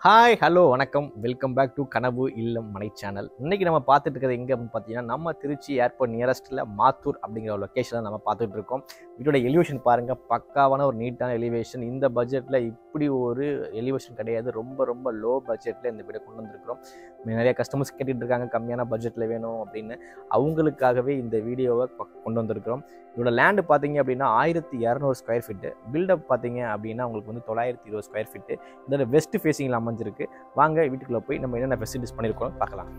Hi hello வணக்கம் welcome back to கனவு இல்லம் மனை சேனல். இன்றைக்கி நம்ம பார்த்துட்டு இருக்கிறது எங்கே அப்படின்னு பார்த்தீங்கன்னா நம்ம திருச்சி ஏர்போர்ட் நியரஸ்ட்டில் மாத்தூர் அப்படிங்கிற ஒரு லொக்கேஷனில் நம்ம பார்த்துட்டு இருக்கோம். வீட்டோட எலிவேஷன் பாருங்கள், பக்காவான ஒரு நீட்டான எலிவேஷன். இந்த பட்ஜெட்டில் இப்படி ஒரு எலிவேஷன் கிடையாது. ரொம்ப ரொம்ப லோ பட்ஜெட்டில் இந்த வீடை கொண்டு வந்திருக்கிறோம். நிறைய கஸ்டமர்ஸ் கேட்டுட்டு இருக்காங்க கம்மியான பட்ஜெட்டில் வேணும் அப்படின்னு. அவங்களுக்காகவே இந்த வீடியோவை கொண்டு வந்திருக்கிறோம். இதோட லேண்டு பார்த்தீங்க அப்படின்னா 1200 ஸ்கொயர் ஃபீட்டு. பில்டப் பார்த்தீங்க அப்படின்னா உங்களுக்கு வந்து 920 ஸ்கொயர் ஃபீட்டு. இதோட வெஸ்ட் ஃபேஸிங்கில் அமைஞ்சிருக்கு. வாங்க வீட்டுக்குள்ளே போய் நம்ம என்னென்ன ஃபெசிலிட்டிஸ் பண்ணியிருக்கோம் பார்க்கலாம்.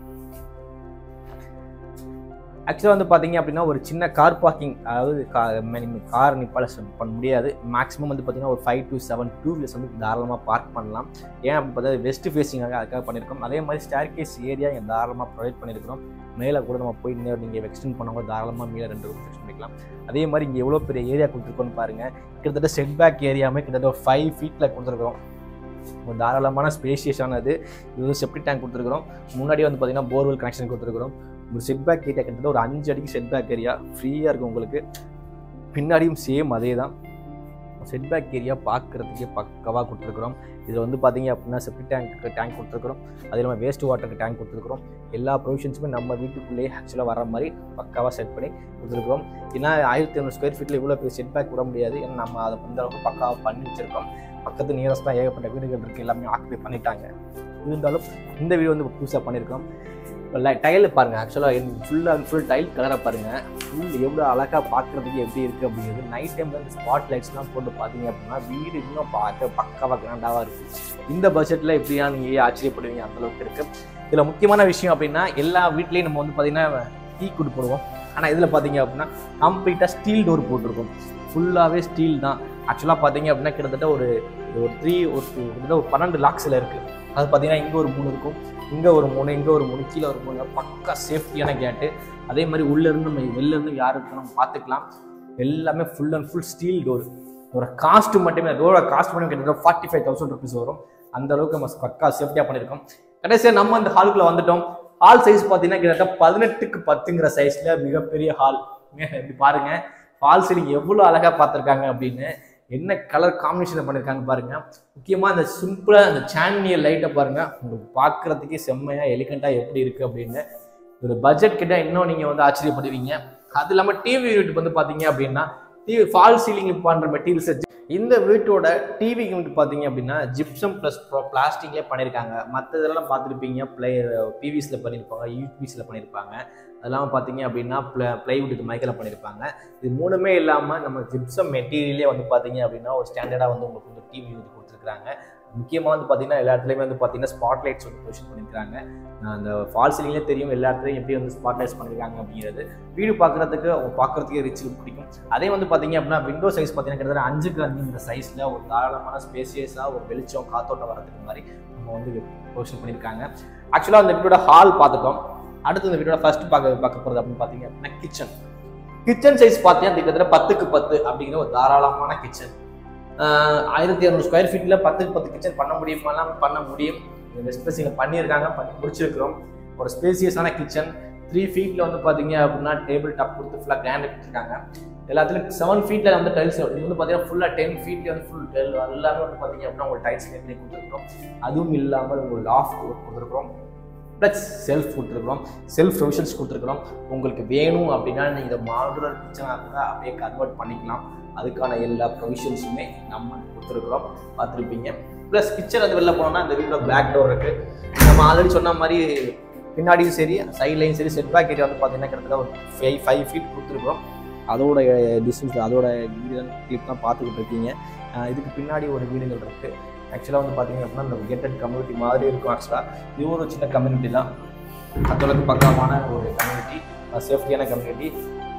ஆக்சுவலாக வந்து பார்த்தீங்க அப்படின்னா ஒரு சின்ன கார் பார்க்கிங், அதாவது கார் நிப்பால பண்ண முடியாது. மேக்ஸிமம் வந்து பார்த்தீங்கன்னா ஒரு 5 to 7 டூ வீலர்ஸ் வந்து தாராளமாக பார்க் பண்ணலாம். ஏன் அப்படின்னு பார்த்தா வெஸ்ட் ஃபேஸிங்காக அதுக்காக பண்ணியிருக்கோம். அதே மாதிரி ஸ்டேர் கேஸ் ஏரியா இங்கே தாராளமாக ப்ரொவைட் பண்ணியிருக்கிறோம். மேலே கூட நம்ம போய் நீங்கள் எக்ஸ்டெண்ட் பண்ணவங்க தாராளமாக மேலே 2 ரூம் ஃபிக்ஸ் பண்ணிக்கலாம். அதே மாதிரி இங்கே எவ்வளோ பெரிய ஏரியா கொடுத்துருக்கோன்னு பாருங்கள். கிட்டத்தட்ட செட் பேக் ஏரியாமே கிட்டத்தட்ட ஒரு 5 ஃபீட்டில் கொடுத்துருக்குறோம். ஒரு தாராளமான ஸ்பேஷியஸானது. இது வந்து செப்டிக் டேங்க் கொடுத்துருக்குறோம். முன்னாடி வந்து பார்த்தீங்கன்னா போர்வெல் கனெக்ஷன் கொடுத்துருக்குறோம். ஒரு செட் பேக் ஏரியா கிட்டத்தட்ட ஒரு 5 அடிக்கு செட் பேக் ஏரியா ஃப்ரீயாக இருக்கும் உங்களுக்கு. பின்னாடியும் சேம் அதே தான். செட் பேக் ஏரியா பார்க்குறதுக்கே பக்கவாக கொடுத்துருக்குறோம். இதில் வந்து பார்த்தீங்க அப்படின்னா செப்டிக் டேங்க் கொடுத்துருக்குறோம். அது இல்லாமல் வேஸ்ட் வாட்டருக்கு டேங்க் கொடுத்துருக்குறோம். எல்லா ப்ரொவிஷன்ஸுமே நம்ம வீட்டுக்குள்ளேயே ஆக்சுவலாக வர மாதிரி பக்காவாக செட் பண்ணி கொடுத்துருக்குறோம். ஏன்னா 1500 ஸ்கொயர் ஃபீட்டில் இவ்வளோ பெரிய செட் பேக் விட முடியாது. ஏன்னா நம்ம அதை அந்த அளவுக்கு பக்காவாக பண்ணி வச்சுருக்கோம். பக்கத்து நியரஸ்ட்டாக ஏகப்பட்ட வீடுகள் இருக்குது, எல்லாமே ஆக்குபை பண்ணிட்டாங்க. இருந்தாலும் இந்த வீடு வந்து புதுசாக பண்ணியிருக்கோம். டைல் பாருங்கள், ஆக்சுவலாக ஃபுல் டைல் கலரை பாருங்கள். ஃபுல் எவ்வளோ அழகாக பார்க்குறதுக்கு எப்படி இருக்குது அப்படிங்கிறது. நைட் டைமில் இந்த ஸ்பாட் லைட்ஸ்லாம் போட்டு பார்த்தீங்க அப்படின்னா வீடு இன்னும் பார்க்க பக்காவாக கிராண்டாக இருக்குது. இந்த பட்ஜெட்டில் எப்படியா நீங்கள் ஆச்சரியப்படுவீங்க, அந்தளவுக்கு இருக்குது. இதில் முக்கியமான விஷயம் அப்படின்னா எல்லா வீட்லேயும் நம்ம வந்து பார்த்திங்கன்னா டீ குடி போடுவோம். ஆனால் இதில் பார்த்தீங்க அப்படின்னா கம்ப்ளீட்டாக ஸ்டீல் டோர் போட்டிருக்கும். ஃபுல்லாகவே ஸ்டீல் தான். ஆக்சுவலாக பார்த்தீங்க அப்படின்னா கிட்டத்தட்ட ஒரு 12 லாக்ஸில் இருக்குது. அது பார்த்தீங்கன்னா இங்கே ஒரு 3 இருக்கும், இங்கே ஒரு 3, இங்கே ஒரு 3, கீழே ஒரு 3. பக்கா சேஃப்டியான கேட்டு. அதே மாதிரி உள்ளேருந்து நம்ம வெளிலேருந்து யாருக்கு நம்ம பார்த்துக்கலாம். எல்லாமே full and full steel door. ஒரு காஸ்ட்டு மட்டுமே, டோரோட காஸ்ட் மட்டுமே கிட்டத்தட்ட 45,000 ருபீஸ் வரும். அந்த அளவுக்கு நம்ம பக்கா சேஃப்டியாக பண்ணியிருக்கோம். கடைசியாக நம்ம அந்த ஹாலுக்குள்ளே வந்துட்டோம். ஹால் சைஸ் பார்த்தீங்கன்னா கிட்டத்தட்ட 18க்கு 10ங்கிற சைஸில் மிகப்பெரிய ஹால். இப்படி பாருங்கள், ஃபால் சீலிங் எவ்வளோ அழகாக பார்த்துருக்காங்க அப்படின்னு. என்ன கலர் காம்பினேஷனில் பண்ணியிருக்காங்க பாருங்கள். முக்கியமாக அந்த சிம்பிளாக அந்த சாண்டியர் லைட்டை பாருங்கள். உங்களுக்கு பார்க்குறதுக்கே செம்மையாக எலிகண்ட்டாக எப்படி இருக்குது அப்படின்னு. ஒரு பட்ஜெட் கிட்ட இன்னும் நீங்கள் வந்து ஆச்சரியப்படுவீங்க. அது இல்லாமல் டிவி யூனிட் வந்து பார்த்தீங்க அப்படின்னா ஃபால் சீலிங் பண்ணுற மெட்டீரியல்ஸ். இந்த வீட்டோட டிவி யூனிட் பார்த்தீங்க அப்படின்னா ஜிப்சம் ப்ளஸ் பிளாஸ்டிக்லேயே பண்ணியிருக்காங்க. மற்ற இதெல்லாம் பார்த்துருப்பீங்க, பிவிஸில் பண்ணியிருப்பாங்க, யூபிஸில் பண்ணியிருப்பாங்க. அதெல்லாம் பார்த்தீங்க அப்படின்னா பிளைவுட் மைக்கில் பண்ணியிருப்பாங்க. இது மூணுமே இல்லாமல் நம்ம ஜிப்சம் மெட்டீரியலே வந்து பார்த்தீங்க அப்படின்னா ஒரு ஸ்டாண்டர்டாக வந்து உங்களுக்கு வந்து டிவி யூனிட் கொடுத்துருக்குறாங்க. முக்கியமாக வந்து பார்த்தீங்கன்னா எல்லா இடத்துலையுமே வந்து பார்த்தீங்கன்னா ஸ்பாட் லைட்ஸ் வந்து பொசிஷன் பண்ணியிருக்காங்க. அந்த ஃபால் சீலிங்லேயே தெரியும் எல்லா இடத்துலையும் எப்படி வந்து ஸ்பாட் லைட்ஸ் பண்ணியிருக்காங்க அப்படிங்கிறது. வீடு பார்க்குறதுக்கே ரிச் பிடிக்கும். அதே வந்து பார்த்தீங்க அப்படின்னா விண்டோ சைஸ் பார்த்தீங்கன்னா கிட்டத்தட்ட 5க்கு 5 சைஸில் ஒரு தாராளமான ஸ்பேசியஸாக ஒரு வெளிச்சம் காத்தோட்டம் வரதுக்கு மாதிரி நம்ம வந்து பொசிஷன் பண்ணியிருக்காங்க. ஆக்சுவலாக அந்த வீட்டோட ஹால் பார்த்துட்டோம். அடுத்து இந்த வீட்டோட ஃபர்ஸ்ட் பார்க்க போகிறது அப்படின்னு பார்த்தீங்க அப்படின்னா கிச்சன் சைஸ் பார்த்தீங்கன்னா கிட்டத்தட்ட 10க்கு 10 அப்படிங்கிற ஒரு தாராளமான கிச்சன். 1200 ஸ்கொயர் ஃபீட்டில் 10க்கு 10 கிச்சன் பண்ண முடியுமாலாம் பண்ண முடியும். வெஸ்ட் ஃபேஸிங்கில் பண்ணியிருக்காங்க, பண்ணி முடிச்சிருக்கிறோம். ஒரு ஸ்பேசியஸான கிச்சன் 3 ஃபீட்டில் வந்து பார்த்தீங்க அப்படின்னா டேபிள் டாப் கொடுத்து ஃபுல்லாக கிராண்ட் கொடுத்துருக்காங்க. எல்லாத்துலையும் 7 ஃபீட்டில் வந்து டைல்ஸ். இது வந்து பார்த்தீங்கன்னா ஃபுல்லாக 10 ஃபீட்லேயே வந்து ஃபுல் டைல் எல்லாமே வந்து பார்த்தீங்க அப்படின்னா உங்களுக்கு டைல்ஸ் எப்படி கொடுத்துருக்குறோம். அதுவும் இல்லாமல் உங்களுக்கு லாஃப்ட் கொடுத்துருக்குறோம், ப்ளஸ் செல்ஃப் கொடுத்துருக்குறோம், செல்ஃப் ப்ரொவிஷன்ஸ் கொடுத்துருக்குறோம். உங்களுக்கு வேணும் அப்படின்னா நீங்கள் இதை மாடுலர் கிச்சனாக கூட அப்படியே கன்வெர்ட் பண்ணிக்கலாம். அதுக்கான எல்லா ப்ரொவிஷன்ஸுமே நம்ம கொடுத்துருக்குறோம், பார்த்துருப்பீங்க. ப்ளஸ் கிச்சன் அது வெளில போனோம்னா இந்த வீட்டில் பேக் டோர் இருக்குது. நம்ம ஆல்ரெடி சொன்ன மாதிரி பின்னாடியும் சரி சைட்லையும் சரி செட் பேக் ஏரியா வந்து பார்த்தீங்கன்னா கிட்டத்தட்ட ஒரு 5 ஃபீட் கொடுத்துருக்குறோம். அதோட டிஸ்டன்ஸ் அதோட வீடு கிளிப் தான் பார்த்துக்கிட்டு இருக்கீங்க. இதுக்கு பின்னாடி ஒரு வீடுகள் இருக்குது. ஆக்சுவலாக வந்து பார்த்தீங்க அப்படின்னா இந்த கேட்டட் கம்யூனிட்டி மாதிரி இருக்கும். ஆக்சுவலாக இது ஒரு சின்ன கம்யூனிட்டி தான், அதோட பக்கமான ஒரு கம்யூனிட்டி, சேஃப்டியான கம்யூனிட்டி.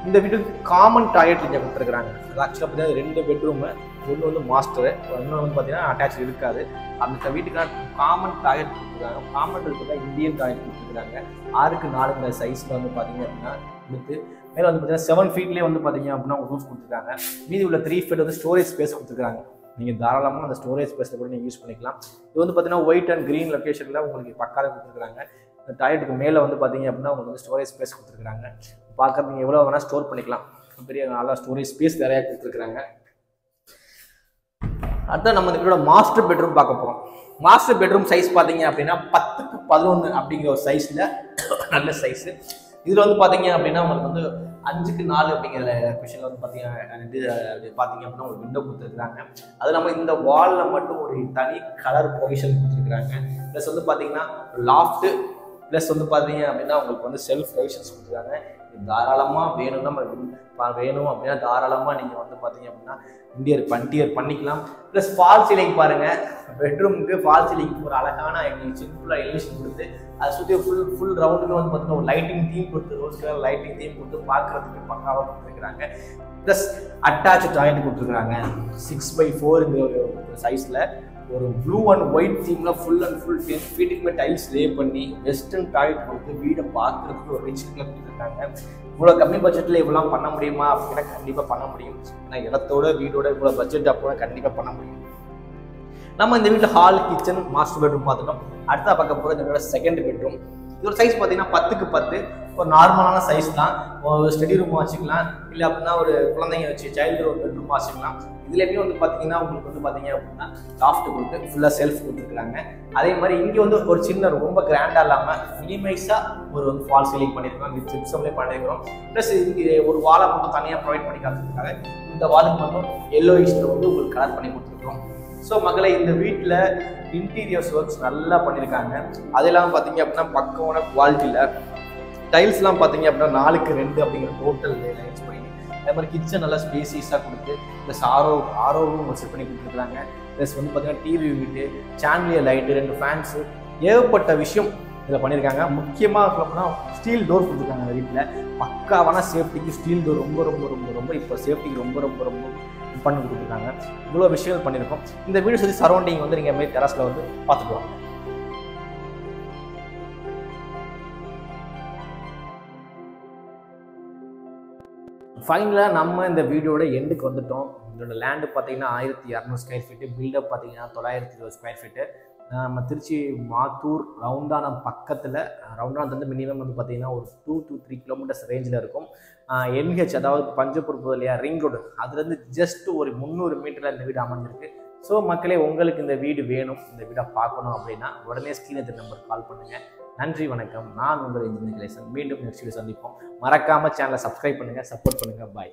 இந்த வீட்டுக்கு காமன் டாய்லெட் இங்கே கொடுத்துருக்குறாங்க. அது ஆக்சுவலாக பார்த்தீங்கன்னா 2 பெட்ரூமு, ஒன்று வந்து மாஸ்டரு, இன்னொன்று வந்து பார்த்தீங்கன்னா அட்டாச் இருக்காது. அந்த வீட்டுக்கான காமன் டாய்லெட் கொடுத்துருக்காங்க. காமன் இருக்கிறதா இந்தியன் டாய்லெட் கொடுத்துருக்காங்க. 6க்கு 4 சைஸில் வந்து பார்த்தீங்க அப்படின்னா கொடுத்து மேலே வந்து பார்த்தீங்கன்னா 7 ஃபீட்லேயே வந்து பார்த்தீங்க அப்படின்னா ரூஃப் கொடுத்துருக்காங்க. மீதி உள்ள 3 ஃபீட் வந்து ஸ்டோரேஜ் ஸ்பேஸ் கொடுத்துருக்காங்க. நீங்கள் தாராளமாக அந்த ஸ்டோரேஜ் ஸ்பேஸில் கூட நீங்கள் யூஸ் பண்ணிக்கலாம். இது வந்து பார்த்தீங்கன்னா ஒயிட் அண்ட் க்ரீன் லொக்கேஷனில் உங்களுக்கு பக்காவே கொடுத்துருக்காங்க. இந்த டாய்லெட்டுக்கு மேலே வந்து பார்த்தீங்க அப்படின்னா உங்களுக்கு வந்து ஸ்டோரேஜ் ஸ்பேஸ் கொடுத்துருக்காங்க. பார்க்குறது நீங்கள் எவ்வளோ வேணால் ஸ்டோர் பண்ணிக்கலாம். பெரிய நல்லா ஸ்டோரேஜ் ஸ்பேஸ் நிறையா கொடுத்துருக்குறாங்க. அடுத்த நம்ம இந்த வீட்டோட மாஸ்டர் பெட்ரூம் பார்க்க போகிறோம். மாஸ்டர் பெட்ரூம் சைஸ் பார்த்தீங்க அப்படின்னா 10x11 அப்படிங்கிற ஒரு சைஸில் நல்ல சைஸு. இதில் வந்து பார்த்தீங்க அப்படின்னா உங்களுக்கு வந்து 5x4 அப்படிங்கிற கொஷனில் வந்து பார்த்தீங்க அப்படின்னா ஒரு விண்டோ கொடுத்துருக்காங்க. அது இல்லாமல் இந்த வாலில் மட்டும் ஒரு தனி கலர் ப்ரொவிஷன் கொடுத்துருக்குறாங்க. ப்ளஸ் வந்து பார்த்தீங்கன்னா லாஃப்ட்டு ப்ளஸ் வந்து பார்த்தீங்க அப்படின்னா உங்களுக்கு வந்து செல்ஃப் ப்ரொவிஷன்ஸ் கொடுத்துருக்காங்க. தாராளமாக வேணும் அப்படின்னா தாராளமாக நீங்கள் வந்து பார்த்தீங்க அப்படின்னா இன்டீரியர் பண்ணிக்கலாம். ப்ளஸ் ஃபால் சீலிங் பாருங்கள், பெட்ரூமுக்கு ஃபால் சீலிங்க்கு ஒரு அழகான சிம்பிளாக எலிவேஷன் கொடுத்து அதை சுற்றி ஃபுல் ரவுண்டுக்கு வந்து பார்த்தீங்கன்னா ஒரு லைட்டிங் தீம் கொடுத்து ரோஸ் கலர் லைட்டிங் தீம் கொடுத்து பார்க்குறதுக்கு பக்காவாக கொடுத்துருக்குறாங்க. ப்ளஸ் அட்டாச் டாய்லெட் கொடுத்துருக்குறாங்க 6x4ங்கிற ஒரு சைஸில் ஒரு ப்ளூ அண்ட் ஒயிட் தீமில் ஃபுல் 10 ஃபீட்டுக்குமே டைல்ஸ் லே பண்ணி வெஸ்டர்ன் டாய்லெட் கொடுத்து வீடை பார்க்குறதுக்கு ஒரு ரிச் லுக்கில் கொடுத்துருக்காங்க. இவ்வளோ கம்மி பட்ஜெட்டில் இவ்வளோ பண்ண முடியுமா அப்படின்னா கண்டிப்பாக பண்ண முடியும். ஏன்னா இடத்தோட வீடோட இவ்வளோ பட்ஜெட் அப்போ கண்டிப்பாக பண்ண முடியும். நம்ம இந்த வீட்டில் ஹால், கிச்சன், மாஸ்டர் பெட்ரூம் பார்த்துட்டோம். அடுத்த பார்க்க போகிற இந்த செகண்ட் பெட்ரூம். இதோட சைஸ் பார்த்தீங்கன்னா 10x10 ஒரு நார்மலான சைஸ் தான். ஒரு ஸ்டடி ரூம் வச்சுக்கலாம், இல்லை அப்படின்னா ஒரு குழந்தைங்க வச்சு சைல்டு ஒரு பெட்ரூம் வச்சுக்கலாம். இதுலேயுமே வந்து பார்த்தீங்கன்னா உங்களுக்கு வந்து பார்த்தீங்க அப்படின்னா லாஃப்ட் கொடுத்து ஃபுல்லாக செல்ஃப் கொடுத்துருக்காங்க. அதே மாதிரி இங்கே வந்து ஒரு சின்ன ரொம்ப கிராண்டாக இல்லாமல் மினிமைஸாக ஒரு வந்து ஃபால் சீலிங் பண்ணியிருக்கோம், வித் ஜிப்சம்லேயே பண்ணியிருக்கிறோம். ப்ளஸ் இங்கே ஒரு வாலை மட்டும் தனியாக ப்ரொவைட் பண்ணி காத்துருக்காங்க. இந்த வாலுக்கு மட்டும் எல்லோயிஷில் வந்து உங்களுக்கு கலர் பண்ணி கொடுத்துருக்கோம். ஸோ மக்களை இந்த வீட்டில் இன்டீரியர்ஸ் ஒர்க்ஸ் நல்லா பண்ணியிருக்காங்க. அது இல்லாமல் பார்த்தீங்க அப்படின்னா பக்கமான குவாலிட்டியில் டைல்ஸ்லாம் பார்த்தீங்க அப்படின்னா 4x2 அப்படிங்கிற டோட்டல் லைன்ஸ் பண்ணி அதே மாதிரி கிச்சன் நல்லா ஸ்பேசியஸாக கொடுத்து ப்ளஸ் ஆரோவும் செட் பண்ணி கொடுத்துருக்காங்க. ப்ளஸ் வந்து பார்த்தீங்கன்னா டிவி யூனிட்டு, சேனலியர் லைட்டு, 2 ஃபேன்ஸு, ஏகப்பட்ட விஷயம் இதில் பண்ணியிருக்காங்க. முக்கியமாக சொல்லப்போனா ஸ்டீல் டோர் கொடுத்துருக்காங்க. இந்த வீட்டில் பக்காவான சேஃப்டிக்கு ஸ்டீல் டோர் ரொம்ப இப்போ சேஃப்டிக்கு ரொம்ப பண்ணி கொடுத்துருக்காங்க. இவ்வளோ விஷயங்கள் பண்ணியிருக்கோம். இந்த வீடு சுற்றி சரௌண்டிங் வந்து நீங்கள் மாதிரி டெரஸில் வந்து பார்த்துட்டு வாங்க. ஃபைனலாக நம்ம இந்த வீடியோட எண்டுக்கு வந்துட்டோம். இதோட லேண்டு பார்த்தீங்கன்னா 1200 ஸ்கொயர் ஃபீட்டு, பில்டப் பார்த்தீங்கன்னா 920 ஸ்கொயர் ஃபீட்டு. நம்ம திருச்சி மாத்தூர் ரவுண்டானம் பக்கத்தில், ரவுண்டானத்துலேருந்து மினிமம் வந்து பார்த்தீங்கன்னா ஒரு 2 to 3 கிலோமீட்டர்ஸ் ரேஞ்சில் இருக்கும். NH அதாவது பஞ்சப்பூர் போதிலையா ரிங் ரோடு, அதுலேருந்து ஜஸ்ட் ஒரு 300 மீட்டரில் இந்த வீடு அமைஞ்சிருக்கு. ஸோ மக்களே, உங்களுக்கு இந்த வீடு வேணும், இந்த வீடை பார்க்கணும் அப்படின்னா உடனே ஸ்க்ரீன் எடுத்த நம்பருக்கு கால் பண்ணுங்கள். நன்றி, வணக்கம். நான் உங்கள் இன்ஜினியர் கணேசன். மீண்டும் நெக்ஸ்ட் வீடியோ சந்திப்போம். மறக்காமல் சேனலை சப்ஸ்கிரைப் பண்ணுங்கள், சப்போர்ட் பண்ணுங்கள். பாய்.